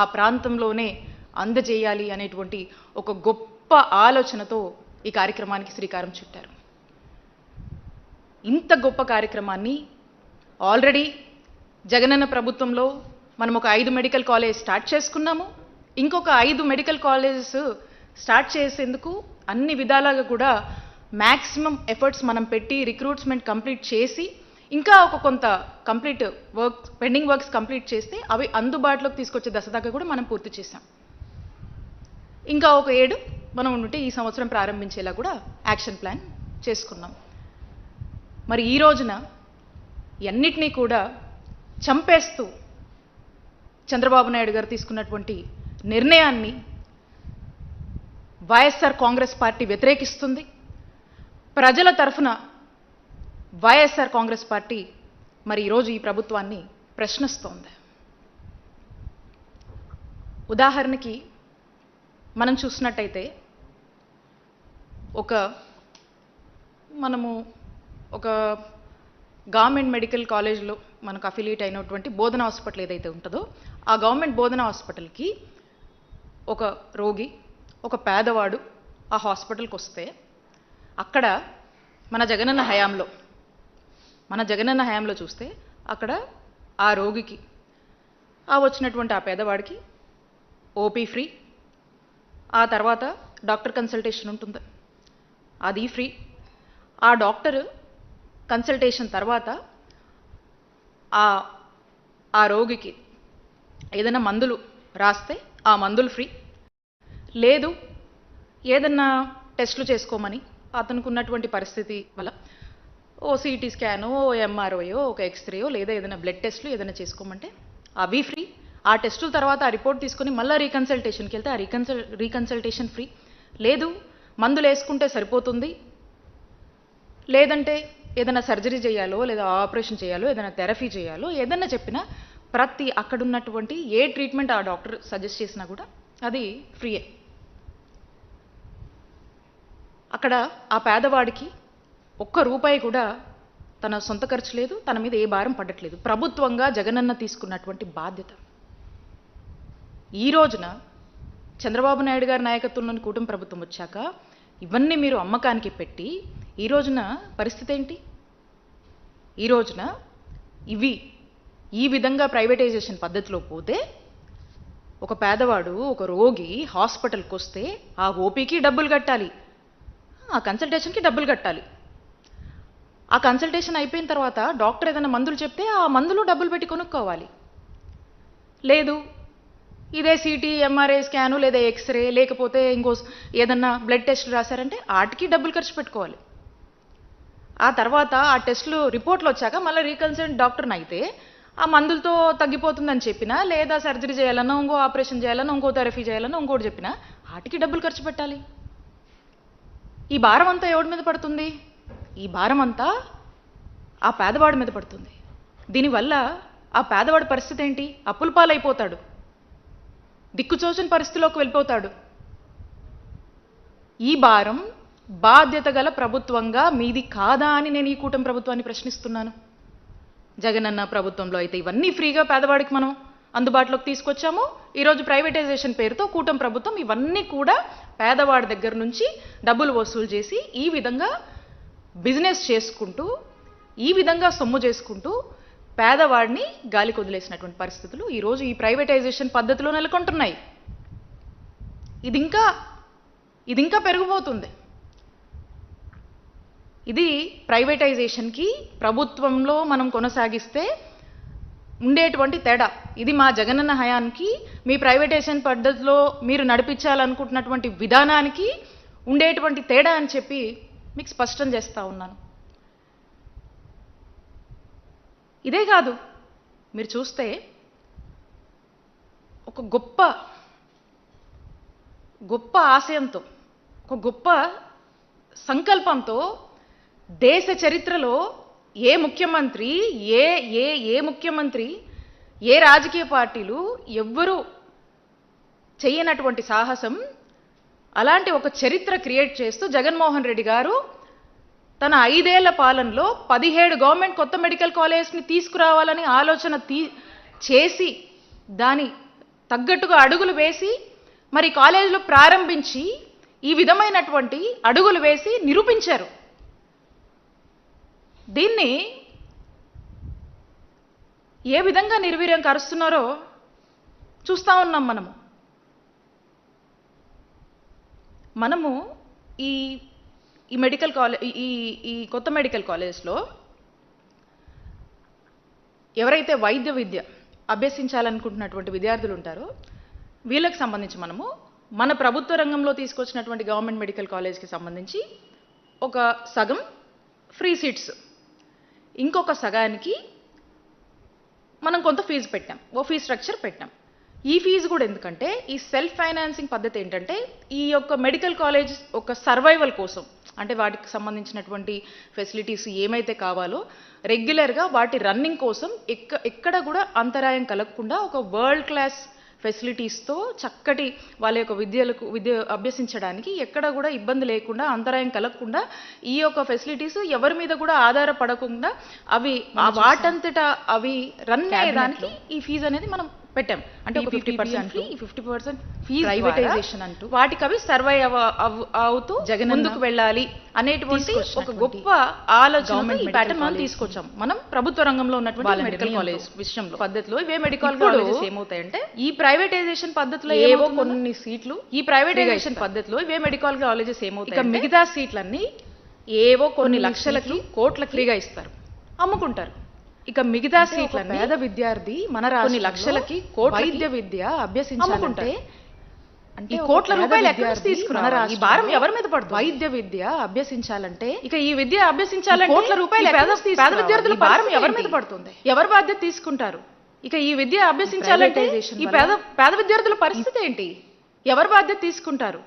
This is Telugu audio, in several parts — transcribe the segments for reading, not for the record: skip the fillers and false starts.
ఆ ప్రాంతంలోనే అందజేయాలి అనేటువంటి ఒక గొప్ప ఆలోచనతో ఈ కార్యక్రమానికి శ్రీకారం చుట్టారు. ఇంత గొప్ప కార్యక్రమాన్ని ఆల్రెడీ జగనన్న ప్రభుత్వంలో మనం ఒక 5 మెడికల్ కాలేజ్ స్టార్ట్ చేసుకున్నాము. ఇంకొక 5 మెడికల్ కాలేజెస్ స్టార్ట్ చేసేందుకు అన్ని విధాలుగా కూడా మ్యాక్సిమం ఎఫర్ట్స్ మనం పెట్టి రిక్రూట్మెంట్ కంప్లీట్ చేసి ఇంకా ఒక కొంత complete work pending works complete చేస్తే అవి అందుబాటులోకి తీసుకొచ్చే దశ దాకా కూడా మనం పూర్తి చేసాం. ఇంకా ఒక 7 మనం ఉంటే ఈ సంవత్సరం ప్రారంభించేలా కూడా యాక్షన్ ప్లాన్ చేసుకున్నాం. మరి ఈ రోజున అన్నిటినీ కూడా చంపేస్తూ చంద్రబాబు నాయుడు గారు తీసుకున్నటువంటి నిర్ణయాన్ని వైఎస్ఆర్ కాంగ్రెస్ పార్టీ వ్యతిరేకిస్తుంది. ప్రజల తరఫున వైఎస్ఆర్ కాంగ్రెస్ పార్టీ మరి ఈరోజు ఈ ప్రభుత్వాన్ని ప్రశ్నిస్తోంది. ఉదాహరణకి మనం చూసినట్టయితే మనము ఒక గవర్నమెంట్ మెడికల్ కాలేజ్లో మనకు అఫిలియేట్ అయినటువంటి బోధన హాస్పిటల్ ఏదైతే ఉంటుందో ఆ గవర్నమెంట్ బోధన హాస్పిటల్కి ఒక రోగి ఒక పేదవాడు ఆ హాస్పిటల్కి వస్తే అక్కడ మన జగనన్న హయాంలో చూస్తే అక్కడ ఆ రోగికి వచ్చినటువంటి ఆ పేదవాడికి ఓపీ ఫ్రీ, ఆ తర్వాత డాక్టర్ కన్సల్టేషన్ ఉంటుంది అది ఫ్రీ. ఆ డాక్టర్ కన్సల్టేషన్ తర్వాత ఆ రోగికి ఏదైనా మందులు రాస్తే ఆ మందులు ఫ్రీ. లేదు ఏదన్నా టెస్టులు చేసుకోమని అతనికి ఉన్నటువంటి పరిస్థితి వల్ల ఓ సిటీ స్కానో ఓ ఎంఆర్ఓయో ఒక ఎక్స్రేయో లేదా ఏదైనా బ్లడ్ టెస్టులు ఏదైనా చేసుకోమంటే అవి ఫ్రీ. ఆ టెస్టుల తర్వాత ఆ రిపోర్ట్ తీసుకొని మళ్ళీ రీకన్సల్టేషన్కి వెళ్తే ఆ రీకన్సల్టేషన్ ఫ్రీ. లేదు మందులు వేసుకుంటే సరిపోతుంది, లేదంటే ఏదైనా సర్జరీ చేయాలో లేదా ఆపరేషన్ చేయాలో ఏదైనా థెరపీ చేయాలో ఏదైనా చెప్పినా ప్రతి అక్కడున్నటువంటి ఏ ట్రీట్మెంట్ ఆ డాక్టర్ సజెస్ట్ చేసినా కూడా అది ఫ్రీయే. అక్కడ ఆ పేదవాడికి ₹1 కూడా తన సొంత ఖర్చు లేదు, తన మీద ఏ భారం పడట్లేదు. ప్రభుత్వంగా జగనన్న తీసుకున్నటువంటి బాధ్యత. ఈ రోజున చంద్రబాబు నాయుడు గారి నాయకత్వంలోని కూటమి ప్రభుత్వం వచ్చాక ఇవన్నీ మీరు అమ్మకానికి పెట్టి ఈ రోజున పరిస్థితి ఏంటి? ఈ రోజున ఈ విధంగా ప్రైవేటైజేషన్ పద్ధతిలో పోతే ఒక పేదవాడు ఒక రోగి హాస్పిటల్కి వస్తే ఆ ఓపీకి డబ్బులు కట్టాలి, ఆ కన్సల్టేషన్కి డబ్బులు కట్టాలి. ఆ కన్సల్టేషన్ అయిపోయిన తర్వాత డాక్టర్ ఏదైనా మందులు చెప్తే ఆ మందులు డబ్బులు పెట్టి కొనుక్కోవాలి. లేదు ఇదే సిటీ ఎంఆర్ఐ స్కాను లేదా ఎక్స్రే లేకపోతే ఇంకో ఏదన్నా బ్లడ్ టెస్ట్ రాశారంటే వాటికి డబ్బులు ఖర్చు పెట్టుకోవాలి. ఆ తర్వాత ఆ టెస్టులు రిపోర్ట్లు వచ్చాక మళ్ళీ రీకన్సల్ట్ డాక్టర్ని అయితే ఆ మందులతో తగ్గిపోతుందని చెప్పినా లేదా సర్జరీ చేయాలన్నా ఇంకో ఆపరేషన్ చేయాలన్నా ఇంకో థెరపీ చేయాలన్నా ఇంకోటి చెప్పినా వాటికి డబ్బులు ఖర్చు పెట్టాలి. ఈ భారం అంతా ఎవడి మీద పడుతుంది? ఈ భారం అంతా ఆ పేదవాడి మీద పడుతుంది. దీనివల్ల ఆ పేదవాడి పరిస్థితి ఏంటి? అప్పుల పాలైపోతాడు, దిక్కుచోచని పరిస్థితిలోకి వెళ్ళిపోతాడు. ఈ భారం బాధ్యత గల ప్రభుత్వంగా మీది కాదా అని నేను ఈ కూటమి ప్రభుత్వాన్ని ప్రశ్నిస్తున్నాను. జగనన్న ప్రభుత్వంలో అయితే ఇవన్నీ ఫ్రీగా పేదవాడికి మనం అందుబాటులోకి తీసుకొచ్చాము. ఈరోజు ప్రైవేటైజేషన్ పేరుతో కూటమి ప్రభుత్వం ఇవన్నీ కూడా పేదవాడి దగ్గర నుంచి డబ్బులు వసూలు చేసి ఈ విధంగా బిజినెస్ చేసుకుంటూ ఈ విధంగా సొమ్ము చేసుకుంటూ పేదవాడిని గాలికి వదిలేసినటువంటి పరిస్థితులు ఈరోజు ఈ ప్రైవేటైజేషన్ పద్ధతిలో నెలకొంటున్నాయి. ఇది ఇంకా పెరిగిపోతుంది. ఇది ప్రైవేటైజేషన్కి ప్రభుత్వంలో మనం కొనసాగిస్తే ఉండేటువంటి తేడా. ఇది మా జగనన్న హయానికి మీ ప్రైవేటైజేషన్ పద్ధతిలో మీరు నడిపించాలనుకుంటున్నటువంటి విధానానికి ఉండేటువంటి తేడా అని చెప్పి మీకు స్పష్టం చేస్తూ ఉన్నాను. ఇదే కాదు, మీరు చూస్తే ఒక గొప్ప ఆశయంతో ఒక గొప్ప సంకల్పంతో దేశ చరిత్రలో ఏ ముఖ్యమంత్రి ఏ రాజకీయ పార్టీలు ఎవ్వరూ చేయనటువంటి సాహసం, అలాంటి ఒక చరిత్ర క్రియేట్ చేస్తూ జగన్మోహన్ రెడ్డి గారు తన 5 ఏళ్ల పాలనలో 17 గవర్నమెంట్ కొత్త మెడికల్ కాలేజ్ని తీసుకురావాలని ఆలోచన చేసి దాని తగ్గట్టుగా అడుగులు వేసి మరి కాలేజీలో ప్రారంభించి ఈ విధమైనటువంటి అడుగులు వేసి నిరూపించారు. దీన్ని ఏ విధంగా నిర్వీర్యం కరుస్తున్నారో చూస్తూ ఉన్నాం. మనము ఈ మెడికల్ కాలేజ్ ఈ కొత్త మెడికల్ కాలేజ్లో ఎవరైతే వైద్య విద్య అభ్యసించాలనుకుంటున్నటువంటి విద్యార్థులు ఉంటారో వీళ్ళకి సంబంధించి మనము మన ప్రభుత్వ రంగంలో తీసుకొచ్చినటువంటి గవర్నమెంట్ మెడికల్ కాలేజ్కి సంబంధించి ఒక సగం ఫ్రీ సీట్స్, ఇంకొక సగానికి మనం కొంత ఫీజు పెట్టాం, ఓ ఫీ స్ట్రక్చర్ పెట్టాం. ఈ ఫీజు కూడా ఎందుకంటే ఈ సెల్ఫ్ ఫైనాన్సింగ్ పద్ధతి ఏంటంటే ఈ యొక్క మెడికల్ కాలేజ్ ఒక సర్వైవల్ కోసం, అంటే వాటికి సంబంధించినటువంటి ఫెసిలిటీస్ ఏమైతే కావాలో రెగ్యులర్గా వాటి రన్నింగ్ కోసం ఎక్కడ కూడా అంతరాయం కలగకుండా ఒక వరల్డ్ క్లాస్ ఫెసిలిటీస్తో చక్కటి వాళ్ళ యొక్క విద్య అభ్యసించడానికి ఎక్కడ కూడా ఇబ్బంది లేకుండా అంతరాయం కలగకుండా ఈ యొక్క ఫెసిలిటీస్ ఎవరి మీద కూడా ఆధారపడకుండా అవి వాటంతటా అవి రన్ అయ్యేదానికి ఈ ఫీజు అనేది మనం పెట్టాం. అంటే ఒక 50% ఫీజు ప్రైవేటైజేషన్ అంటూ వాటికి అవి సర్వైవ్ అవుతూ ముందుకు వెళ్ళాలి అనేటువంటి ఒక గొప్ప ఆలోచన ఈ ప్యాటర్న్ మనం తీసుకొచ్చాం. మనం ప్రభుత్వ రంగంలో ఉన్నటువంటి మెడికల్ కాలేజ్ విషయంలో పద్ధతిలో ఇవే మెడికల్ కాలేజెస్ ఏమవుతాయంటే ఈ ప్రైవేటైజేషన్ పద్ధతిలో ఏవో కొన్ని సీట్లు, ఈ ప్రైవేటైజేషన్ పద్ధతిలో ఇవే మెడికల్ కాలేజెస్ ఏమవుతాయి మిగతా సీట్లన్నీ ఏవో కొన్ని లక్షలకి కోట్ల ఫ్రీగా ఇస్తారు, అమ్ముకుంటారు. ఇక మిగతా సీట్ల పేద విద్యార్థి మన కొన్ని లక్షలకి వైద్య విద్య అభ్యసించాలంటే ఈ కోట్ల రూపాయలు ఎక్కడ తీసుకున్నారు? ఈ భారం ఎవరి మీద పడుతుంది? వైద్య విద్య అభ్యసించాలంటే ఇక ఈ విద్య అభ్యసించాలంటే కోట్ల రూపాయలు పేద విద్యార్థుల భారం ఎవరి మీద పడుతుంది? ఎవరు బాధ్యత తీసుకుంటారు? ఇక ఈ విద్య అభ్యసించాలంటే ఈ పేద విద్యార్థుల పరిస్థితి ఏంటి? ఎవరు బాధ్యత తీసుకుంటారు?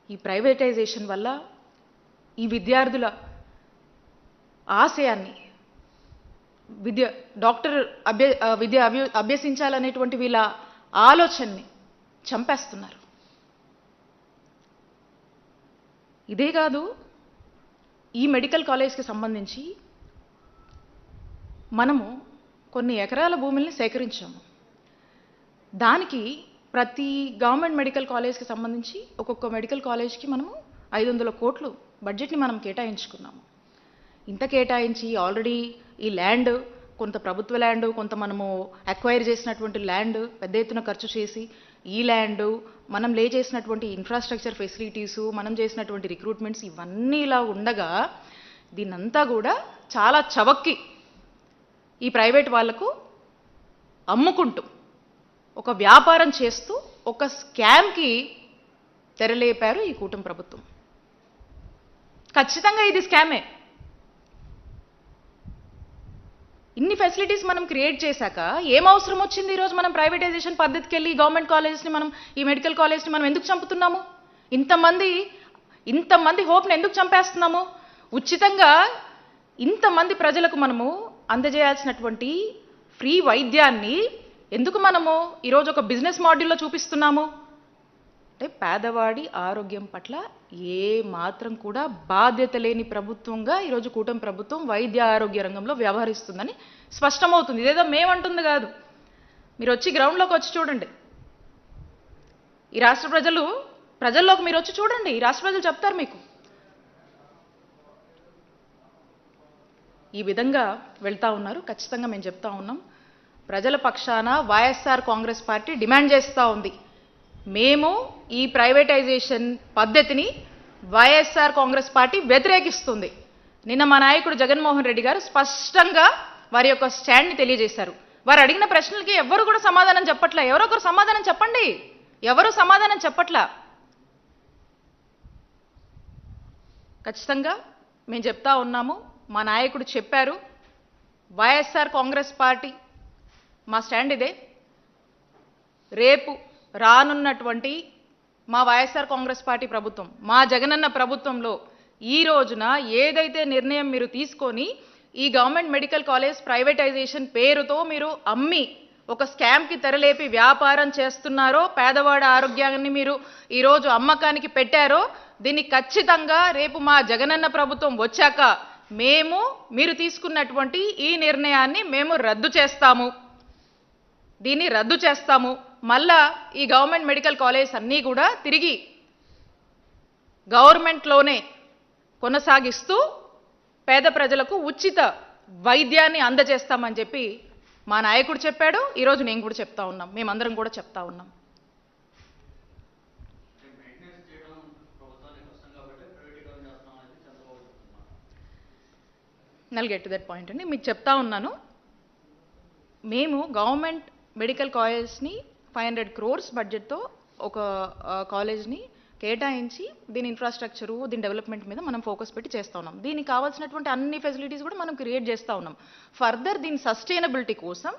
ఈ ప్రైవేటైజేషన్ వల్ల ఈ విద్యార్థుల ఆశయాన్ని డాక్టర్ విద్య అభ్యసించాలనేటువంటి వీళ్ళ ఆలోచనని చంపేస్తున్నారు. ఇదే కాదు, ఈ మెడికల్ కాలేజ్కి సంబంధించి మనము కొన్ని ఎకరాల భూముల్ని సేకరించాము. దానికి ప్రతి గవర్నమెంట్ మెడికల్ కాలేజ్కి సంబంధించి ఒక్కొక్క మెడికల్ కాలేజ్కి మనము 500 కోట్లు బడ్జెట్ని మనం కేటాయించుకున్నాము. ఇంత కేటాయించి ఆల్రెడీ ఈ ల్యాండ్ కొంత ప్రభుత్వ ల్యాండ్, కొంత మనము అక్వైర్ చేసినటువంటి ల్యాండ్ పెద్ద ఎత్తున ఖర్చు చేసి ఈ ల్యాండ్ మనం లే చేసినటువంటి ఇన్ఫ్రాస్ట్రక్చర్ ఫెసిలిటీసు, మనం చేసినటువంటి రిక్రూట్మెంట్స్ ఇవన్నీ ఇలా ఉండగా దీన్నంతా కూడా చాలా చవక్కి ఈ ప్రైవేట్ వాళ్లకు అమ్ముకుంటూ ఒక వ్యాపారం చేస్తూ ఒక స్కామ్కి తెరలేపారు ఈ కూటమి ప్రభుత్వం. ఖచ్చితంగా ఇది స్కామే. ఇన్ని ఫెసిలిటీస్ మనం క్రియేట్ చేశాక ఏం అవసరం వచ్చింది ఈరోజు మనం ప్రైవేటైజేషన్ పద్ధతికి వెళ్ళి గవర్నమెంట్ కాలేజెస్ని మనం ఈ మెడికల్ కాలేజ్ని మనం ఎందుకు చంపుతున్నాము? ఇంతమంది హోప్ని ఎందుకు చంపేస్తున్నాము? ఉచితంగా ఇంతమంది ప్రజలకు మనము అందజేయాల్సినటువంటి ఫ్రీ వైద్యాన్ని ఎందుకు మనము ఈరోజు ఒక బిజినెస్ మోడల్లో చూపిస్తున్నాము? అంటే పేదవాడి ఆరోగ్యం పట్ల ఏ మాత్రం కూడా బాధ్యత లేని ప్రభుత్వంగా ఈరోజు కూటమి ప్రభుత్వం వైద్య ఆరోగ్య రంగంలో వ్యవహరిస్తుందని స్పష్టమవుతుంది. ఇదేదో మేమంటుంది కాదు, మీరు వచ్చి గ్రౌండ్లోకి వచ్చి చూడండి. ఈ రాష్ట్ర ప్రజల్లోకి మీరు వచ్చి చూడండి, ఈ రాష్ట్ర ప్రజలు చెప్తారు మీకు. ఈ విధంగా వెళ్తా ఉన్నారు. ఖచ్చితంగా మేము చెప్తా ఉన్నాం, ప్రజల పక్షాన వైఎస్ఆర్ కాంగ్రెస్ పార్టీ డిమాండ్ చేస్తూ ఉంది. మేము ఈ ప్రైవేటైజేషన్ పద్ధతిని వైఎస్ఆర్ కాంగ్రెస్ పార్టీ వ్యతిరేకిస్తుంది. నిన్న మా నాయకుడు జగన్మోహన్ రెడ్డి గారు స్పష్టంగా వారి యొక్క స్టాండ్ని తెలియజేశారు. వారు అడిగిన ప్రశ్నలకి ఎవరు కూడా సమాధానం చెప్పట్లా. ఎవరో ఒకరు సమాధానం చెప్పండి. ఎవరు సమాధానం చెప్పట్లా. ఖచ్చితంగా మేము చెప్తా ఉన్నాము, మా నాయకుడు చెప్పారు, వైఎస్ఆర్ కాంగ్రెస్ పార్టీ మా స్టాండ్ ఇదే. రేపు రానున్నటువంటి మా వైఎస్ఆర్ కాంగ్రెస్ పార్టీ ప్రభుత్వం, మా జగనన్న ప్రభుత్వంలో ఈ రోజున ఏదైతే నిర్ణయం మీరు తీసుకొని ఈ గవర్నమెంట్ మెడికల్ కాలేజ్ ప్రైవేటైజేషన్ పేరుతో మీరు అమ్మి ఒక స్కామ్కి తెరలేపి వ్యాపారం చేస్తున్నారో, పేదవాడి ఆరోగ్యాన్ని మీరు ఈరోజు అమ్మకానికి పెట్టారో, దీన్ని ఖచ్చితంగా రేపు మా జగనన్న ప్రభుత్వం వచ్చాక మీరు తీసుకున్నటువంటి ఈ నిర్ణయాన్ని మేము రద్దు చేస్తాము. దీన్ని రద్దు చేస్తాము. మళ్ళా ఈ గవర్నమెంట్ మెడికల్ కాలేజ్ అన్నీ కూడా తిరిగి గవర్నమెంట్లోనే కొనసాగిస్తూ పేద ప్రజలకు ఉచిత వైద్యాన్ని అందజేస్తామని చెప్పి మా నాయకుడు చెప్పాడు. ఈరోజు నేను కూడా చెప్తా ఉన్నాం, మేమందరం కూడా చెప్తా ఉన్నాం. Null get to that point అండి. మీకు చెప్తా ఉన్నాను, మేము గవర్నమెంట్ మెడికల్ కాలేజ్ని 500 crores బడ్జెట్తో ఒక కాలేజ్ని కేటాయించి దీని ఇన్ఫ్రాస్ట్రక్చరు, దీని డెవలప్మెంట్ మీద మనం ఫోకస్ పెట్టి చేస్తూ ఉన్నాం. దీనికి కావాల్సినటువంటి అన్ని ఫెసిలిటీస్ కూడా మనం క్రియేట్ చేస్తూ ఉన్నాం. ఫర్దర్ దీని సస్టైనబిలిటీ కోసం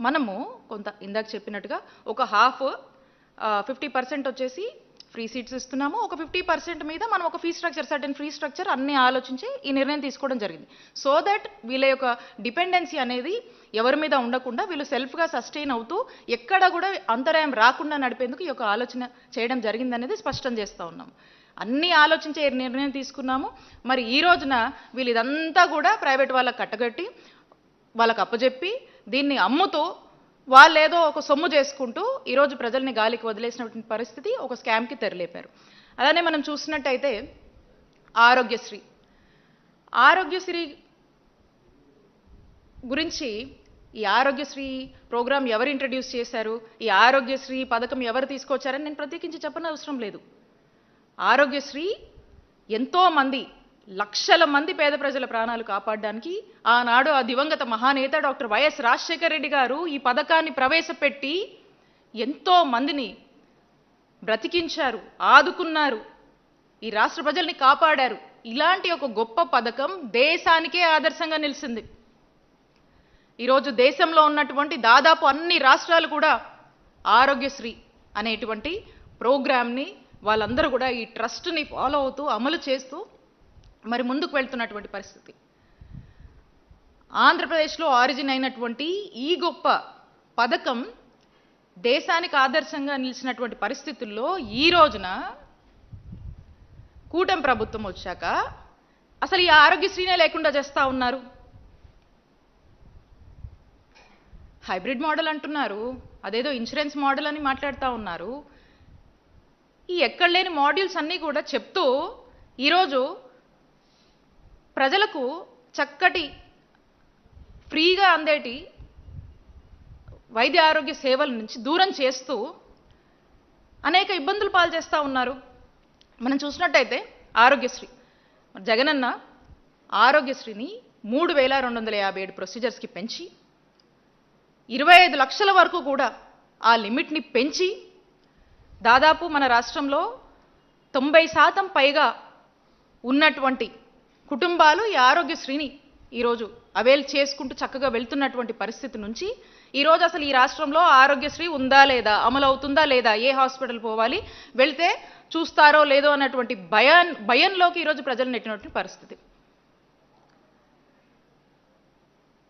మనము కొంత ఇందాక చెప్పినట్టుగా ఒక 50% వచ్చేసి ఫ్రీ సీట్స్ ఇస్తున్నాము. ఒక 50% మీద మనం ఒక fee structure, certain fee structure అన్ని ఆలోచించి ఈ నిర్ణయం తీసుకోవడం జరిగింది. సో దట్ వీళ్ళ యొక్క డిపెండెన్సీ అనేది ఎవరి మీద ఉండకుండా వీళ్ళు సెల్ఫ్గా సస్టైన్ అవుతూ ఎక్కడ కూడా అంతరాయం రాకుండా నడిపేందుకు ఈ యొక్క ఆలోచన చేయడం జరిగిందనేది స్పష్టం చేస్తూ ఉన్నాము. అన్నీ ఆలోచించే నిర్ణయం తీసుకున్నాము. మరి ఈ రోజున వీళ్ళు ఇదంతా కూడా ప్రైవేట్ వాళ్ళకి కట్టగట్టి వాళ్ళకి అప్పచెప్పి దీన్ని అమ్ముతూ వాళ్ళేదో ఒక సొమ్ము చేసుకుంటూ ఈరోజు ప్రజల్ని గాలికి వదిలేసినటువంటి పరిస్థితి, ఒక స్కామ్కి తెరలేపారు. అలానే మనం చూసినట్టయితే ఆరోగ్యశ్రీ గురించి, ఈ ఆరోగ్యశ్రీ ప్రోగ్రాం ఎవరు ఇంట్రడ్యూస్ చేశారు, ఈ ఆరోగ్యశ్రీ పథకం ఎవరు తీసుకొచ్చారని నేను ప్రత్యేకించి చెప్పనవసరం లేదు. ఆరోగ్యశ్రీ ఎంతో మంది, లక్షల మంది పేద ప్రజల ప్రాణాలు కాపాడడానికి ఆనాడు ఆ దివంగత మహానేత డాక్టర్ వైఎస్ రాజశేఖర రెడ్డి గారు ఈ పథకాన్ని ప్రవేశపెట్టి ఎంతో మందిని బ్రతికించారు, ఆదుకున్నారు, ఈ రాష్ట్ర ప్రజల్ని కాపాడారు. ఇలాంటి ఒక గొప్ప పథకం దేశానికే ఆదర్శంగా నిలిచింది. ఈరోజు దేశంలో ఉన్నటువంటి దాదాపు అన్ని రాష్ట్రాలు కూడా ఆరోగ్యశ్రీ అనేటువంటి ప్రోగ్రామ్ని వాళ్ళందరూ కూడా ఈ ట్రస్ట్ని ఫాలో అవుతూ అమలు చేస్తూ మరి ముందుకు వెళ్తున్నటువంటి పరిస్థితి. ఆంధ్రప్రదేశ్లో ఆరిజిన్ అయినటువంటి ఈ గొప్ప పథకం దేశానికి ఆదర్శంగా నిలిచినటువంటి పరిస్థితుల్లో ఈ రోజున కూటమి ప్రభుత్వం వచ్చాక అసలు ఈ ఆరోగ్యశ్రీనే లేకుండా చేస్తూ ఉన్నారు. హైబ్రిడ్ మోడల్ అంటున్నారు, అదేదో ఇన్సూరెన్స్ మోడల్ అని మాట్లాడుతూ ఉన్నారు. ఈ ఎక్కడ లేని మాడ్యూల్స్ అన్నీ కూడా చెప్తూ ఈరోజు ప్రజలకు చక్కటి ఫ్రీగా అందేటి వైద్య ఆరోగ్య సేవల నుంచి దూరం చేస్తూ అనేక ఇబ్బందులు పాలు చేస్తూ ఉన్నారు. మనం చూసినట్టయితే ఆరోగ్యశ్రీ, జగనన్న ఆరోగ్యశ్రీని 3257 ప్రొసీజర్స్కి పెంచి 25 లక్షల వరకు కూడా ఆ లిమిట్ని పెంచి దాదాపు మన రాష్ట్రంలో 90% పైగా ఉన్నటువంటి కుటుంబాలు ఈ ఆరోగ్యశ్రీని ఈరోజు అవైల్ చేసుకుంటూ చక్కగా వెళ్తున్నటువంటి పరిస్థితి నుంచి ఈరోజు అసలు ఈ రాష్ట్రంలో ఆరోగ్యశ్రీ ఉందా లేదా, అమలు అవుతుందా లేదా, ఏ హాస్పిటల్ పోవాలి, వెళ్తే చూస్తారో లేదో అన్నటువంటి భయంలోకి ఈరోజు ప్రజలు నెట్టినటువంటి పరిస్థితి.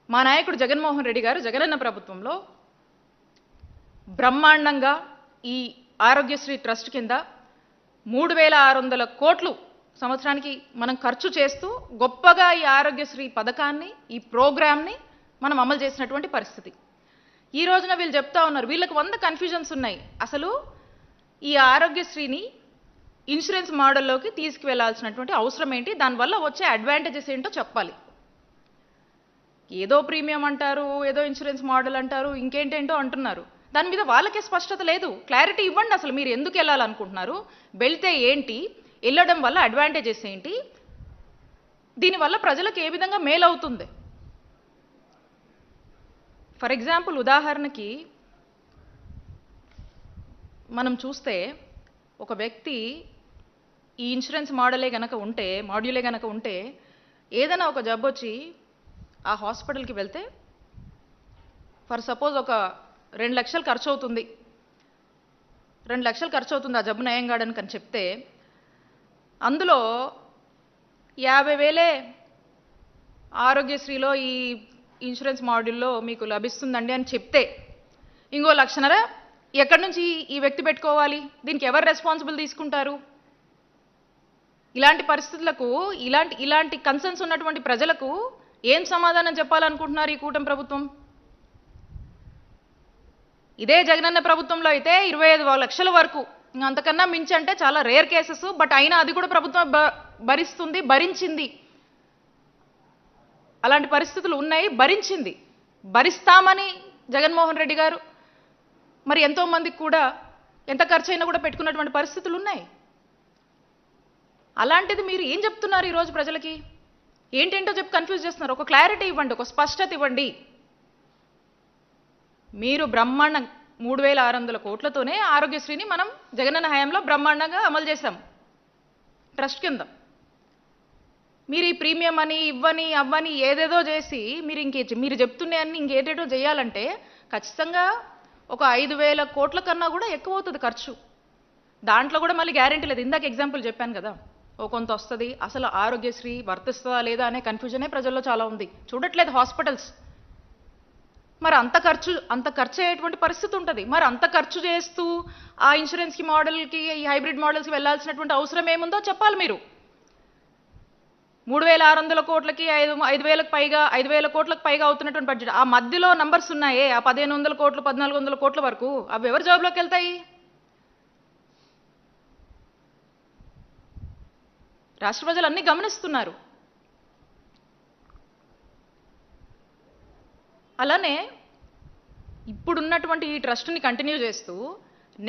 మా నాయకుడు జగన్మోహన్ రెడ్డి గారు జగనన్న ప్రభుత్వంలో బ్రహ్మాండంగా ఈ ఆరోగ్యశ్రీ ట్రస్ట్ కింద 3600 కోట్లు సంవత్సరానికి మనం ఖర్చు చేస్తూ గొప్పగా ఈ ఆరోగ్యశ్రీ పథకాన్ని, ఈ ప్రోగ్రామ్ని మనం అమలు చేసినటువంటి పరిస్థితి. ఈ రోజున వీళ్ళు చెప్తా ఉన్నారు, వీళ్ళకి 100 కన్ఫ్యూజన్స్ ఉన్నాయి. అసలు ఈ ఆరోగ్యశ్రీని ఇన్సూరెన్స్ మోడల్లోకి తీసుకువెళ్లాల్సినటువంటి అవసరం ఏంటి, దానివల్ల వచ్చే అడ్వాంటేజెస్ ఏంటో చెప్పాలి. ఏదో ప్రీమియం అంటారు, ఏదో ఇన్సూరెన్స్ మోడల్ అంటారు, ఇంకేంటేంటో అంటున్నారు. దాని మీద వాళ్ళకే స్పష్టత లేదు. క్లారిటీ ఇవ్వండి. అసలు మీరు ఎందుకు వెళ్ళాలనుకుంటున్నారు, వెళ్తే ఏంటి, వెళ్ళడం వల్ల అడ్వాంటేజెస్ ఏంటి, దీనివల్ల ప్రజలకు ఏ విధంగా మేలు అవుతుంది. ఫర్ ఎగ్జాంపుల్, ఉదాహరణకి మనం చూస్తే ఒక వ్యక్తి ఈ ఇన్సూరెన్స్ మాడ్యూలే గనక ఉంటే ఏదైనా ఒక జబ్బు వచ్చి ఆ హాస్పిటల్కి వెళ్తే ఫర్ సపోజ్ ఒక 2 లక్షలు ఖర్చు అవుతుంది, 2 లక్షలు ఖర్చు అవుతుంది ఆ జబ్బు నయం కావడానికి అని చెప్తే అందులో 50,000 ఆరోగ్యశ్రీలో ఈ ఇన్సూరెన్స్ మాడ్యూల్లో మీకు లభిస్తుందండి అని చెప్తే ఇంకో 1,50,000 ఎక్కడి నుంచి ఈ వ్యక్తి పెట్టుకోవాలి, దీనికి ఎవరు రెస్పాన్సిబుల్ తీసుకుంటారు? ఇలాంటి పరిస్థితులకు ఇలాంటి కన్సర్న్స్ ఉన్నటువంటి ప్రజలకు ఏం సమాధానం చెప్పాలనుకుంటున్నారు ఈ కూటమి ప్రభుత్వం? ఇదే జగనన్న ప్రభుత్వంలో అయితే 25 లక్షల వరకు, అంతకన్నా మించి అంటే చాలా రేర్ కేసెస్. బట్ అయినా అది కూడా ప్రభుత్వం భరిస్తుంది, భరించింది. అలాంటి పరిస్థితులు ఉన్నాయి, భరించింది. భరిస్తామని జగన్మోహన్ రెడ్డి గారు మరి ఎంతో మందికి కూడా ఎంత ఖర్చు అయినా కూడా పెట్టుకున్నటువంటి పరిస్థితులు ఉన్నాయి. అలాంటిది మీరు ఏం చెప్తున్నారు ఈరోజు ప్రజలకి? ఏంటేంటో చెప్పి కన్ఫ్యూజ్ చేస్తున్నారు. ఒక క్లారిటీ ఇవ్వండి, ఒక స్పష్టత ఇవ్వండి. మీరు బ్రహ్మాండ 3600 కోట్లతోనే ఆరోగ్యశ్రీని మనం జగనన్న హయాంలో బ్రహ్మాండంగా అమలు చేశాం ట్రస్ట్ కింద. మీరు ఈ ప్రీమియం అని ఇవ్వని అవ్వని ఏదేదో చేసి మీరు చెప్తున్న అన్ని ఇంకేటేటో చేయాలంటే ఖచ్చితంగా ఒక 5000 కోట్ల కన్నా కూడా ఎక్కువ అవుతుంది ఖర్చు. దాంట్లో కూడా మళ్ళీ గ్యారెంటీ లేదు. ఇందాక ఎగ్జాంపుల్ చెప్పాను కదా, ఓ కొంత వస్తుంది. అసలు ఆరోగ్యశ్రీ వర్తిస్తుందా లేదా అనే కన్ఫ్యూజనే ప్రజల్లో చాలా ఉంది. చూడట్లేదు హాస్పిటల్స్. మరి అంత ఖర్చు అయ్యేటువంటి పరిస్థితి ఉంటుంది. మరి అంత ఖర్చు చేస్తూ ఆ ఇన్సూరెన్స్కి మోడల్కి ఈ హైబ్రిడ్ మోడల్స్కి వెళ్ళాల్సినటువంటి అవసరం ఏముందో చెప్పాలి మీరు. 3600 కోట్లకి 5,000 కోట్లకు పైగా అవుతున్నటువంటి బడ్జెట్. ఆ మధ్యలో నంబర్స్ ఉన్నాయే, ఆ 1500 కోట్లు 1400 కోట్ల వరకు, అవి ఎవరి జాబ్లోకి వెళ్తాయి? రాష్ట్ర ప్రజలు అన్నీ గమనిస్తున్నారు. అలానే ఇప్పుడున్నటువంటి ఈ ట్రస్ట్ని కంటిన్యూ చేస్తూ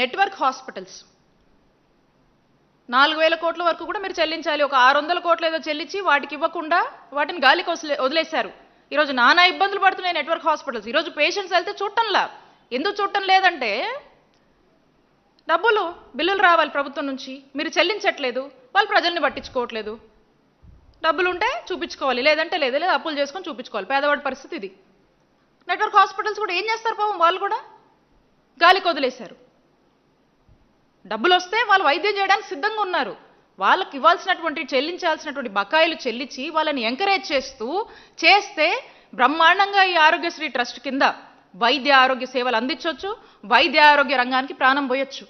నెట్వర్క్ హాస్పిటల్స్ 4000 కోట్ల వరకు కూడా మీరు చెల్లించాలి. ఒక 600 కోట్లు ఏదో చెల్లించి వాటికి ఇవ్వకుండా వాటిని గాలికి వదిలేశారు. ఈరోజు నానా ఇబ్బందులు పడుతున్నాయి నెట్వర్క్ హాస్పిటల్స్. ఈరోజు పేషెంట్స్ వెళ్తే చూడటంలా. ఎందుకు చూడటం లేదంటే బిల్లులు రావాలి ప్రభుత్వం నుంచి, మీరు చెల్లించట్లేదు, వాళ్ళు ప్రజల్ని పట్టించుకోవట్లేదు. డబ్బులు ఉంటే చూపించుకోవాలి, లేదంటే లేదా అప్పులు చేసుకొని చూపించుకోవాలి. పేదవాడి పరిస్థితి ఇది. నెట్వర్క్ హాస్పిటల్స్ కూడా ఏం చేస్తారు పాపం, వాళ్ళు కూడా గాలికి వదిలేశారు. డబ్బులు వస్తే వాళ్ళు వైద్యం చేయడానికి సిద్ధంగా ఉన్నారు. వాళ్ళకి చెల్లించాల్సినటువంటి బకాయిలు చెల్లించి వాళ్ళని ఎంకరేజ్ చేస్తే బ్రహ్మాండంగా ఈ ఆరోగ్యశ్రీ ట్రస్ట్ కింద వైద్య ఆరోగ్య సేవలు అందించవచ్చు, వైద్య ఆరోగ్య రంగానికి ప్రాణం పోయొచ్చు.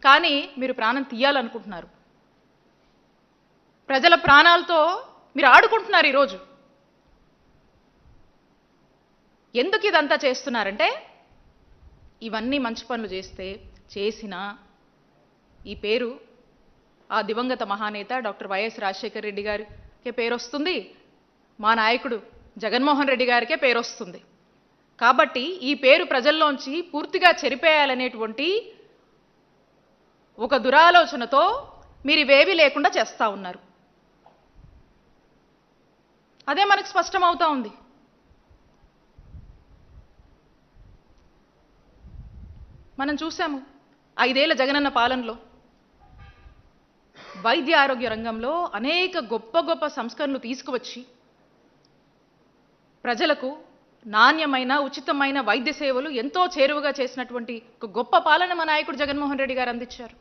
కానీ మీరు ప్రాణం తీయాలనుకుంటున్నారు. ప్రజల ప్రాణాలతో మీరు ఆడుకుంటున్నారు ఈరోజు. ఎందుకు ఇదంతా చేస్తున్నారంటే, ఇవన్నీ మంచి పనులు చేసినా ఈ పేరు ఆ దివంగత మహానేత డాక్టర్ వైఎస్ రాజశేఖర రెడ్డి గారికే పేరు వస్తుంది, మా నాయకుడు జగన్మోహన్ రెడ్డి గారికే పేరు వస్తుంది. కాబట్టి ఈ పేరు ప్రజల్లోంచి పూర్తిగా చెరిపేయాలనేటువంటి ఒక దురాలోచనతో మీరు ఇవేవీ లేకుండా చేస్తూ ఉన్నారు. అదే మనకు స్పష్టమవుతా ఉంది. మనం చూసాము 5 ఏళ్ల జగనన్న పాలనలో వైద్య ఆరోగ్య రంగంలో అనేక గొప్ప సంస్కరణలు తీసుకువచ్చి ప్రజలకు నాణ్యమైన ఉచితమైన వైద్య సేవలు ఎంతో చేరువగా చేసినటువంటి ఒక గొప్ప పాలన మా నాయకుడు జగన్మోహన్ రెడ్డి గారు అందించారు.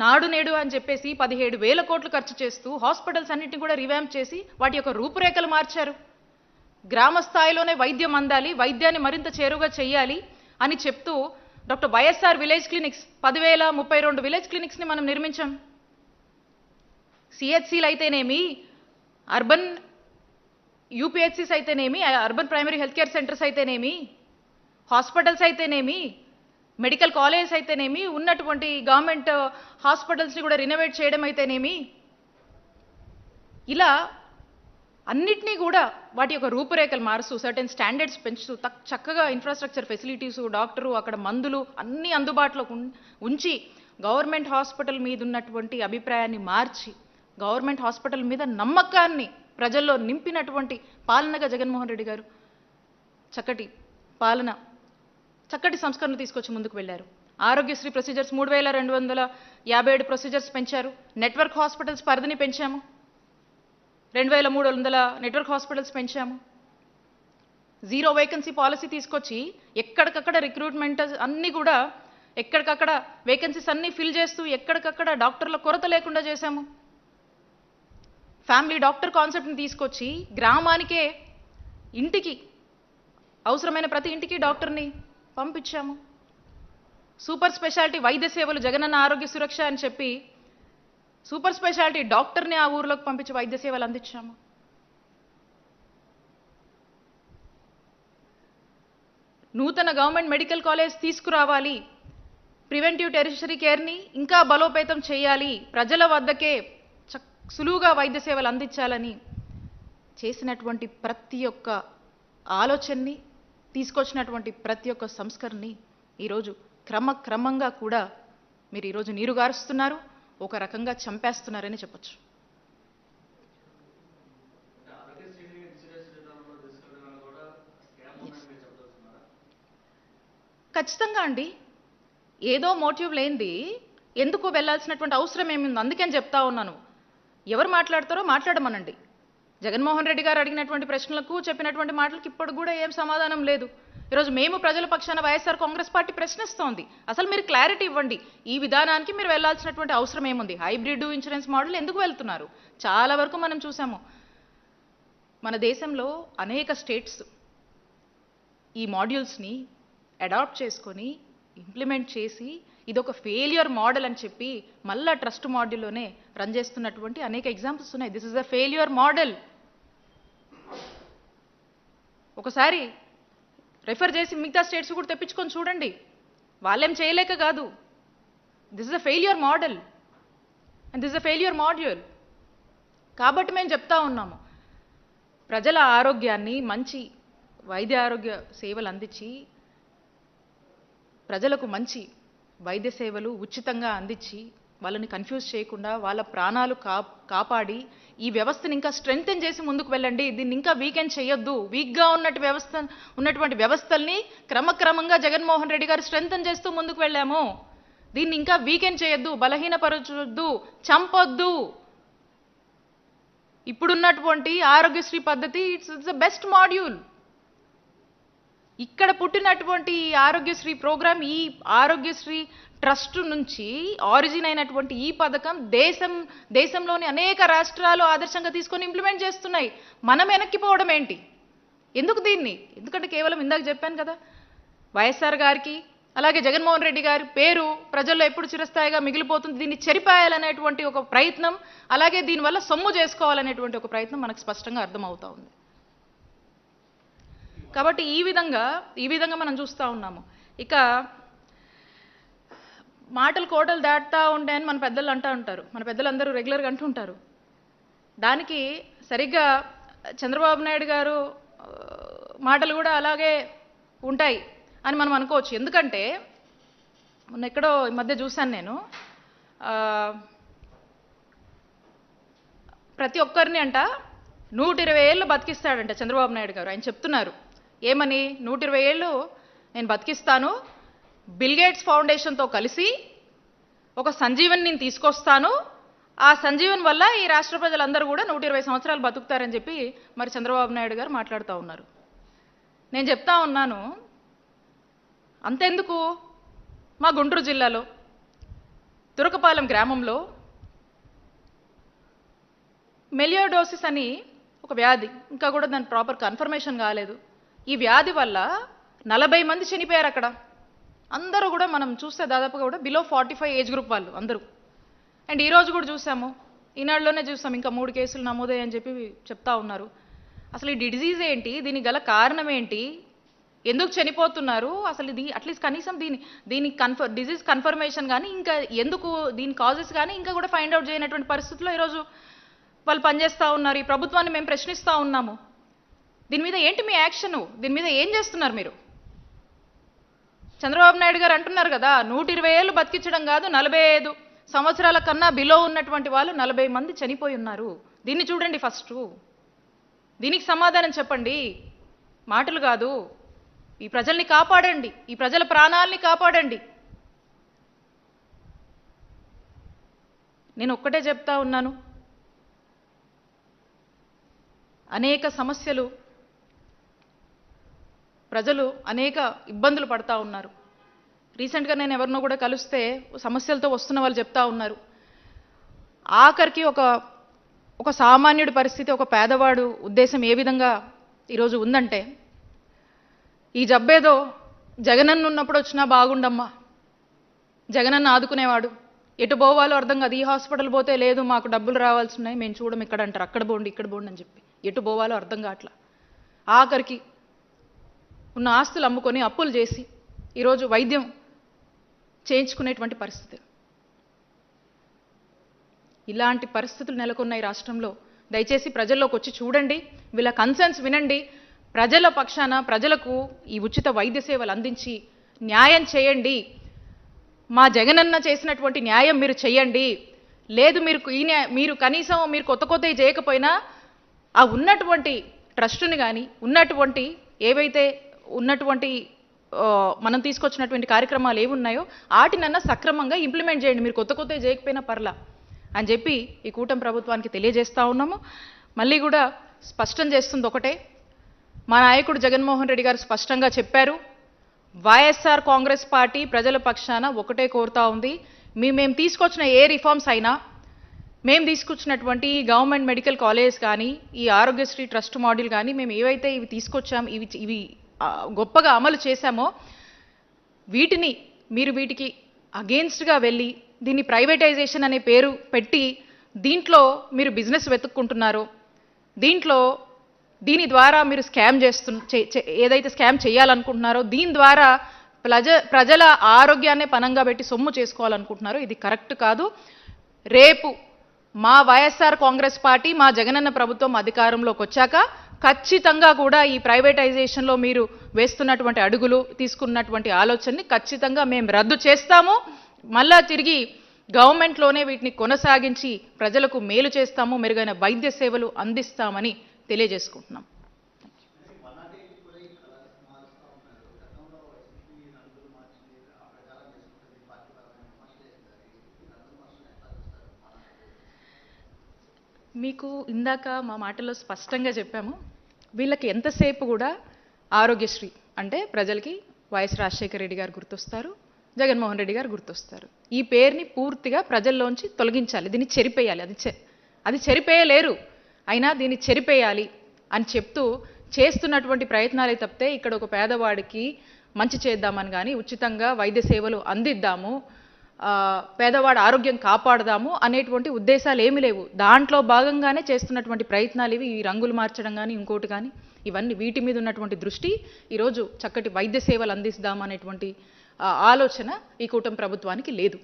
నాడు నేడు అని చెప్పేసి 17,000 కోట్లు ఖర్చు చేస్తూ హాస్పిటల్స్ అన్నింటినీ కూడా రివ్యాంప్ చేసి వాటి యొక్క రూపురేఖలు మార్చారు. గ్రామ స్థాయిలోనే వైద్యం అందాలి, వైద్యాన్ని మరింత చేరువగా చేయాలి అని చెప్తూ doctor YSR village clinics 10,032 village క్లినిక్స్ని మనం నిర్మించాం. సిహెచ్సిలు అయితేనేమి, అర్బన్ యూపీహెచ్సిస్ అయితేనేమి, urban primary health care centres అయితేనేమి, హాస్పిటల్స్ అయితేనేమి, మెడికల్ కాలేజెస్ అయితేనేమి, ఉన్నటువంటి గవర్నమెంట్ హాస్పిటల్స్ని కూడా రినోవేట్ చేయడం అయితేనేమి, ఇలా అన్నిటినీ కూడా వాటి యొక్క రూపురేఖలు మారుస్తూ సర్టెన్ స్టాండర్డ్స్ పెంచుతూ చక్కగా ఇన్ఫ్రాస్ట్రక్చర్ ఫెసిలిటీసు, డాక్టరు, అక్కడ మందులు అన్నీ అందుబాటులో ఉంచి గవర్నమెంట్ హాస్పిటల్ మీద ఉన్నటువంటి అభిప్రాయాన్ని మార్చి గవర్నమెంట్ హాస్పిటల్ మీద నమ్మకాన్ని ప్రజల్లో నింపినటువంటి పాలనగా జగన్మోహన్ రెడ్డి గారు చక్కటి సంస్కరణలు తీసుకొచ్చి ముందుకు వెళ్ళారు. ఆరోగ్యశ్రీ ప్రొసీజర్స్ 3,257 ప్రొసీజర్స్ పెంచారు. నెట్వర్క్ హాస్పిటల్స్ పరిధిని పెంచాము, 2,300 నెట్వర్క్ హాస్పిటల్స్ పెంచాము. 0 వేకెన్సీ పాలసీ తీసుకొచ్చి ఎక్కడికక్కడ రిక్రూట్మెంట్ అన్నీ కూడా ఎక్కడికక్కడ వేకెన్సీస్ అన్నీ ఫిల్ చేస్తూ ఎక్కడికక్కడ డాక్టర్ల కొరత లేకుండా చేశాము. ఫ్యామిలీ డాక్టర్ కాన్సెప్ట్ని తీసుకొచ్చి గ్రామానికే ఇంటికి అవసరమైన ప్రతి ఇంటికి డాక్టర్ని పంపించాము. సూపర్ స్పెషాలిటీ వైద్య సేవలు జగనన్న ఆరోగ్య సురక్ష అని చెప్పి సూపర్ స్పెషాలిటీ డాక్టర్ని ఆ ఊర్లోకి పంపించి వైద్య సేవలు అందించాము. నూతన గవర్నమెంట్ మెడికల్ కాలేజ్ తీసుకురావాలి, ప్రివెంటివ్ టెరిషరీ కేర్ని ఇంకా బలోపేతం చేయాలి, ప్రజల వద్దకే సులువుగా వైద్య సేవలు అందించాలని చేసినటువంటి ప్రతి ఒక్క ఆలోచనని, తీసుకొచ్చినటువంటి ప్రతి ఒక్క సంస్కరణని ఈరోజు క్రమంగా కూడా మీరు ఈరోజు నీరుగారుస్తున్నారు, ఒక రకంగా చంపేస్తున్నారని చెప్పొచ్చు. ఖచ్చితంగా అండి. ఏదో మోటివ్ లేనిది ఎందుకు వెళ్ళాల్సినటువంటి అవసరం ఏముంది? అందుకని చెప్తా ఉన్నాను, ఎవరు మాట్లాడతారో మాట్లాడమనండి. జగన్మోహన్ రెడ్డి గారు అడిగినటువంటి ప్రశ్నలకు చెప్పినటువంటి మాటలకు ఇప్పుడు కూడా ఏం సమాధానం లేదు. ఈరోజు మేము ప్రజల పక్షాన వైఎస్ఆర్ కాంగ్రెస్ పార్టీ ప్రశ్నిస్తోంది, అసలు మీరు క్లారిటీ ఇవ్వండి, ఈ విధానానికి మీరు వెళ్లాల్సినటువంటి అవసరం ఏముంది? హైబ్రిడ్ ఇన్సూరెన్స్ మోడల్ ఎందుకు వెళ్తున్నారు? చాలా వరకు మనం చూసాము, మన దేశంలో అనేక స్టేట్స్ ఈ మాడ్యూల్స్ని అడాప్ట్ చేసుకొని ఇంప్లిమెంట్ చేసి ఇదొక ఫెయిల్యూర్ మోడల్ అని చెప్పి మళ్ళా ట్రస్ట్ మాడ్యూల్లోనే రన్ చేస్తున్నటువంటి అనేక ఎగ్జాంపుల్స్ ఉన్నాయి. This is a failure model. ఒకసారి రెఫర్ చేసి మిగతా స్టేట్స్ కూడా తెప్పించుకొని చూడండి, వాళ్ళేం చేయలేక కాదు. This is a failure model and this is a failure module. కాబట్టి మేము చెప్తా ఉన్నాము, ప్రజల ఆరోగ్యాన్ని, మంచి వైద్య ఆరోగ్య సేవలు అందించి ప్రజలకు మంచి వైద్య సేవలు ఉచితంగా అందించి వాళ్ళని కన్ఫ్యూజ్ చేయకుండా వాళ్ళ ప్రాణాలు కాపాడి ఈ వ్యవస్థను ఇంకా స్ట్రెంగ్తెన్ చేసి ముందుకు వెళ్ళండి. దీన్ని ఇంకా వీకెండ్ చేయొద్దు. వీక్గా ఉన్నటువంటి వ్యవస్థల్ని క్రమంగా జగన్మోహన్ రెడ్డి గారు స్ట్రెంగ్తెన్ చేస్తూ ముందుకు వెళ్ళాము. దీన్ని ఇంకా వీకెండ్ చేయొద్దు, బలహీనపరచొద్దు, చంపొద్దు. ఇప్పుడున్నటువంటి ఆరోగ్యశ్రీ పద్ధతి ఇట్స్ ద బెస్ట్ మాడ్యూల్. ఇక్కడ పుట్టినటువంటి ఈ ఆరోగ్యశ్రీ ప్రోగ్రామ్, ఈ ఆరోగ్యశ్రీ ట్రస్ట్ నుంచి ఆరిజిన్ అయినటువంటి ఈ పథకం దేశంలోని అనేక రాష్ట్రాలు ఆదర్శంగా తీసుకొని ఇంప్లిమెంట్ చేస్తున్నాయి. మనం వెనక్కిపోవడం ఏంటి? ఎందుకు దీన్ని? ఎందుకంటే కేవలం ఇందాక చెప్పాను కదా, వైఎస్ఆర్ గారికి అలాగే జగన్మోహన్ రెడ్డి గారి పేరు ప్రజల్లో ఎప్పుడు చిరస్థాయిగా మిగిలిపోతుంది. దీన్ని చెరిపాయాలనేటువంటి ఒక ప్రయత్నం, అలాగే దీనివల్ల సొమ్ము చేసుకోవాలనేటువంటి ఒక ప్రయత్నం మనకు స్పష్టంగా అర్థమవుతా ఉంది. కాబట్టి ఈ విధంగా మనం చూస్తూ ఉన్నాము. ఇక మాటలు కోటలు దాటుతూ ఉంటాయని మన పెద్దలు అంటూ ఉంటారు, మన పెద్దలందరూ రెగ్యులర్గా అంటుంటారు. దానికి సరిగ్గా చంద్రబాబు నాయుడు గారు మాటలు కూడా అలాగే ఉంటాయి అని మనం అనుకోవచ్చు. ఎందుకంటే మొన్న ఎక్కడో ఈ మధ్య చూశాను నేను, ప్రతి ఒక్కరిని అంట 120 ఏళ్ళు బతికిస్తాడంట చంద్రబాబు నాయుడు గారు. ఆయన చెప్తున్నారు ఏమని, 120 ఏళ్ళు నేను బతికిస్తాను, బిల్ గేట్స్ ఫౌండేషన్తో కలిసి ఒక సంజీవన్ నేను తీసుకొస్తాను, ఆ సంజీవన్ వల్ల ఈ రాష్ట్ర ప్రజలందరూ కూడా 120 సంవత్సరాలు బతుకుతారని చెప్పి మరి చంద్రబాబు నాయుడు గారు మాట్లాడుతూ ఉన్నారు. నేను చెప్తా ఉన్నాను, అంతెందుకు, మా గుంటూరు జిల్లాలో తురకపాలెం గ్రామంలో మెలియోడోసిస్ అని ఒక వ్యాధి, ఇంకా కూడా దాని ప్రాపర్ కన్ఫర్మేషన్ కాలేదు, ఈ వ్యాధి వల్ల 40 మంది చనిపోయారు అక్కడ. అందరూ కూడా మనం చూస్తే దాదాపుగా కూడా బిలో 45 ఏజ్ గ్రూప్ వాళ్ళు అందరూ. అండ్ ఈరోజు కూడా చూసాము, ఈనాడులోనే చూసాం, ఇంకా 3 కేసులు నమోదయ్యని చెప్పి చెప్తా ఉన్నారు. అసలు ఈ డిజీజ్ ఏంటి, దీనికి గల కారణం ఏంటి, ఎందుకు చనిపోతున్నారు, అసలు ఇది అట్లీస్ట్ కనీసం దీని డిజీజ్ కన్ఫర్మేషన్ కానీ, ఇంకా ఎందుకు దీని కాజెస్ కానీ ఇంకా కూడా ఫైండ్ అవుట్ చేయనటువంటి పరిస్థితుల్లో ఈరోజు వాళ్ళు పనిచేస్తూ ఉన్నారు. ఈ ప్రభుత్వాన్ని మేము ప్రశ్నిస్తూ ఉన్నాము, దీని మీద ఏంటి మీ యాక్షన్, దీని మీద ఏం చేస్తున్నారు మీరు? చంద్రబాబు నాయుడు గారు అంటున్నారు కదా, 120 ఏళ్ళు బతికించడం కాదు, 45 సంవత్సరాల కన్నా బిలో ఉన్నటువంటి వాళ్ళు 40 మంది చనిపోయి ఉన్నారు. దీన్ని చూడండి ఫస్ట్, దీనికి సమాధానం చెప్పండి, మాటలు కాదు. ఈ ప్రజల్ని కాపాడండి, ఈ ప్రజల ప్రాణాలని కాపాడండి. నేను ఒక్కటే చెప్తా ఉన్నాను, అనేక సమస్యలు, ప్రజలు అనేక ఇబ్బందులు పడతా ఉన్నారు. రీసెంట్గా నేను ఎవరినో కూడా కలిస్తే సమస్యలతో వస్తున్న వాళ్ళు చెప్తా ఉన్నారు, ఆఖరికి ఒక సామాన్యుడి పరిస్థితి, ఒక పేదవాడు ఉద్దేశం ఏ విధంగా ఈరోజు ఉందంటే, ఈ జబ్బేదో జగనన్న ఉన్నప్పుడు వచ్చినా బాగుండమ్మా, జగనన్న ఆదుకునేవాడు, ఎటు పోవాలో అర్థం కాదు, ఈ హాస్పిటల్ పోతే లేదు మాకు డబ్బులు రావాల్సి ఉన్నాయి, మేము చూడం ఇక్కడ అంటారు, అక్కడ పోండి ఇక్కడ పోండి అని చెప్పి ఎటు పోవాలో అర్థం కావట్లా. ఆఖరికి ఉన్న ఆస్తులు అమ్ముకొని అప్పులు చేసి ఈరోజు వైద్యం చేయించుకునేటువంటి పరిస్థితి. ఇలాంటి పరిస్థితులు నెలకొన్న ఈ రాష్ట్రంలో దయచేసి ప్రజల్లోకి వచ్చి చూడండి, వీళ్ళ కన్సర్న్స్ వినండి, ప్రజల పక్షాన ప్రజలకు ఈ ఉచిత వైద్య సేవలు అందించి న్యాయం చేయండి. మా జగనన్న చేసినటువంటి న్యాయం మీరు చేయండి. లేదు మీరు కనీసం మీరు కొత్తవి చేయకపోయినా ఆ ఉన్నటువంటి ట్రస్టుని కానీ ఉన్నటువంటి ఏవైతే ఉన్నటువంటి మనం తీసుకొచ్చినటువంటి కార్యక్రమాలు ఏమున్నాయో వాటినన్నా సక్రమంగా ఇంప్లిమెంట్ చేయండి. మీరు కొత్తవి చేయకపోయినా పర్లా అని చెప్పి ఈ కూటమి ప్రభుత్వానికి తెలియజేస్తా ఉన్నాము. మళ్ళీ కూడా స్పష్టం చేస్తుంది ఒకటే, మా నాయకుడు జగన్మోహన్ రెడ్డి గారు స్పష్టంగా చెప్పారు, వైఎస్ఆర్ కాంగ్రెస్ పార్టీ ప్రజల పక్షాన ఒకటే కోరుతా ఉంది, మేము తీసుకొచ్చిన ఏ రిఫార్మ్స్ అయినా, మేము తీసుకొచ్చినటువంటి గవర్నమెంట్ మెడికల్ కాలేజ్ కానీ ఈ ఆరోగ్యశ్రీ ట్రస్ట్ మోడల్ కానీ మేము ఏవైతే ఇవి తీసుకొచ్చాం ఇవి గొప్పగా అమలు చేశామో వీటికి అగేన్స్ట్గా వెళ్ళి దీన్ని ప్రైవేటైజేషన్ అనే పేరు పెట్టి దీంట్లో మీరు బిజినెస్ వెతుక్కుంటున్నారో, దీని ద్వారా మీరు ఏదైతే స్కామ్ చేయాలనుకుంటున్నారో దీని ద్వారా ప్రజల ఆరోగ్యాన్ని పనంగా పెట్టి సొమ్ము చేసుకోవాలనుకుంటున్నారో ఇది కరెక్ట్ కాదు. రేపు మా వైఎస్ఆర్ కాంగ్రెస్ పార్టీ మా జగనన్న ప్రభుత్వం అధికారంలోకి వచ్చాక ఖచ్చితంగా కూడా ఈ ప్రైవేటైజేషన్లో మీరు వేస్తున్నటువంటి అడుగులు తీసుకున్నటువంటి ఆలోచనని ఖచ్చితంగా మేము రద్దు చేస్తాము. మళ్ళా తిరిగి గవర్నమెంట్లోనే వీటిని కొనసాగించి ప్రజలకు మేలు చేస్తాము, మెరుగైన వైద్య సేవలు అందిస్తామని తెలియజేసుకుంటున్నాం. మీకు ఇందాక మా మాటల్లో స్పష్టంగా చెప్పాము, వీళ్ళకి ఎంతసేపు కూడా ఆరోగ్యశ్రీ అంటే ప్రజలకి వైఎస్ రాజశేఖర రెడ్డి గారు గుర్తొస్తారు, జగన్మోహన్ రెడ్డి గారు గుర్తొస్తారు. ఈ పేరుని పూర్తిగా ప్రజల్లోంచి తొలగించాలి, దీన్ని చెరిపేయాలి. అది చెరిపేయలేరు, అయినా దీన్ని చెరిపేయాలి అని చెప్తూ చేస్తున్నటువంటి ప్రయత్నాలే తప్పితే ఇక్కడ ఒక పేదవాడికి మంచి చేద్దామని కానీ ఉచితంగా వైద్య సేవలు అందిద్దాము, పేదవాడి ఆరోగ్యం కాపాడదాము అనేటువంటి ఉద్దేశాలు ఏమీ లేవు. దాంట్లో భాగంగానే చేస్తున్నటువంటి ప్రయత్నాలు ఇవి, ఈ రంగులు మార్చడం కానీ ఇంకోటి కానీ ఇవన్నీ వీటి మీద ఉన్నటువంటి దృష్టి ఈరోజు చక్కటి వైద్య సేవలు అందిస్తాం అనేటువంటి ఆలోచన ఈ కూటమి ప్రభుత్వానికి లేదు.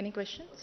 Any questions?